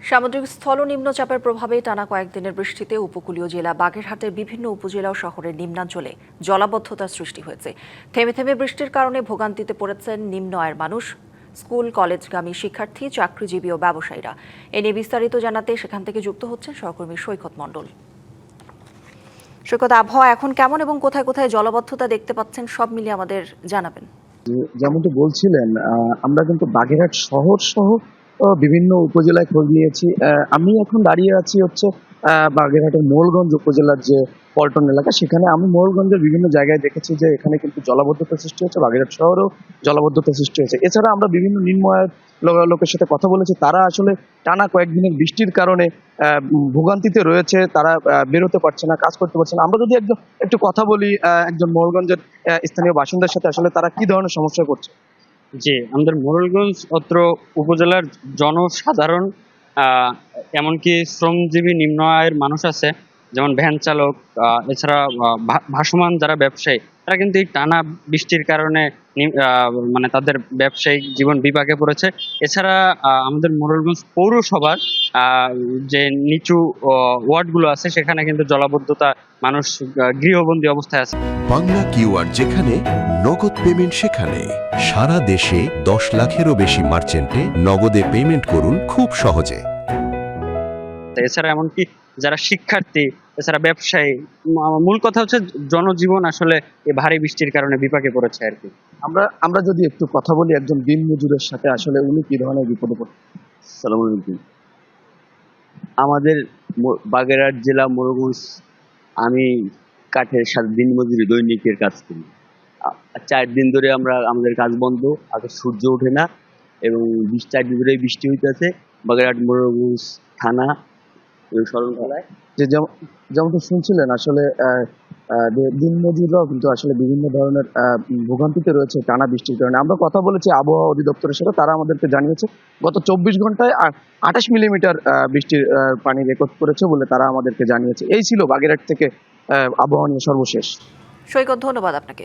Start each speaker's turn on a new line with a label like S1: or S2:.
S1: সামুদ্রিক স্থল নিম্নচাপের প্রভাবে টানা কয়েকদিনের বৃষ্টিতে উপকূলীয় জেলা বাগেরহাটের বিভিন্ন উপজেলা ও শহরের নিম্নাঞ্চলে জলাবদ্ধতার সৃষ্টি হয়েছে। থেমে থেমে বৃষ্টির কারণে ভোগান্তিতে পড়েছেন নিম্ন আয়ের মানুষ, স্কুল কলেজগামী শিক্ষার্থী, চাকরিজীবী ও ব্যবসায়ীরা। এ নিয়ে বিস্তারিত জানাতে সেখান থেকে যুক্ত হচ্ছেন সহকর্মী সৈকত মণ্ডল। সৈকত, আবহাওয়া এখন কেমন এবং কোথায় কোথায় জলাবদ্ধতা দেখতে পাচ্ছেন সব মিলিয়ে আমাদের জানাবেন।
S2: যেমনটি বলছিলেন, আমরা কিন্তু বাগেরহাট শহর সহ বিভিন্ন উপজেলায় খোঁজ নিয়েছি। আমি এখন দাঁড়িয়ে আছি হচ্ছে বাগেরহাটের মোড়লগঞ্জ উপজেলার যে পল্টন এলাকা, সেখানে আমি মোড়লগঞ্জের বিভিন্ন জায়গায় দেখেছি যে এখানে কিন্তু জলাবদ্ধতা সৃষ্টি হচ্ছে, বাগেরহাট শহরেও জলাবদ্ধতা সৃষ্টি হয়েছে। এছাড়া আমরা বিভিন্ন নিম্ন আয়ের লোকের সাথে কথা বলেছি, তারা আসলে টানা কয়েকদিনের বৃষ্টির কারণে ভোগান্তিতে রয়েছে, তারা বেরোতে পারছে না, কাজ করতে পারছে না। আমরা যদি একটু কথা বলি একজন মোড়লগঞ্জের স্থানীয় বাসিন্দার সাথে, আসলে তারা কি ধরনের সমস্যায় পড়ছে।
S3: জি, আমাদের মোড়লগঞ্জ অত্র উপজেলার জনসাধারণ, এমনকি শ্রমজীবী নিম্ন আয়ের মানুষ আছে, যেমন ভ্যান চালক, এছাড়া ভাসমান যারা ব্যবসায়ী, তারা কিন্তু এই টানা বৃষ্টির কারণে মানে তাদের ব্যবসায়িক জীবন বিপাকে পড়েছে। এছাড়া আমাদের মোড়লগঞ্জ পৌরসভার যে নিচু ওয়ার্ডগুলো আছে, সেখানে কিন্তু জলাবদ্ধতা, মানুষ গৃহবন্দী অবস্থায় আছে।
S4: বাংলা কিউআর যেখানে নগদ পেমেন্ট সেখানে। সারা দেশে 10 লাখেরও বেশি মার্চেন্টে নগদে পেমেন্ট করুন খুব সহজে।
S3: এছাড়া এমনকি যারা শিক্ষার্থী, এছাড়া ব্যবসায়ী, মূল কথা হচ্ছে জনজীবন আসলে এই ভারী বৃষ্টির কারণে বিপাকে পড়েছে আর কি।
S2: আমরা যদি একটু কথা বলি একজন দিন মজুরের সাথে, আসলে উনি কি ধরনের বিপদে পড়ছে।
S5: সালাম আলাইকুম। আমাদের বাগেরহাট জেলা মোড়লগঞ্জ, আমি কাঠের সাথে দিনমজুরি দৈনিকের কাজ করি। 4 দিন ধরে আমাদের কাজ বন্ধ, আগে সূর্য ওঠে না এবং 4 দিন ধরে বৃষ্টি হইতেছে বাগেরহাট মোড়লগঞ্জ থানা শরণখোলায়।
S2: যেমনটা শুনছিলেন, আসলে দিন মজুররাও কিন্তু আসলে বিভিন্ন ধরনের ভোগান্তিতে রয়েছে টানা বৃষ্টির কারণে। আমরা কথা বলেছি আবহাওয়া অধিদপ্তরের সাথে, তারা আমাদেরকে জানিয়েছে গত 24 ঘন্টায় 28 মিলিমিটার বৃষ্টির পানি রেকর্ড করেছে বলে তারা আমাদেরকে জানিয়েছে। এই ছিল বাগেরহাট থেকে আবহাওয়া নিয়ে সর্বশেষ।
S1: সৈকত, ধন্যবাদ আপনাকে।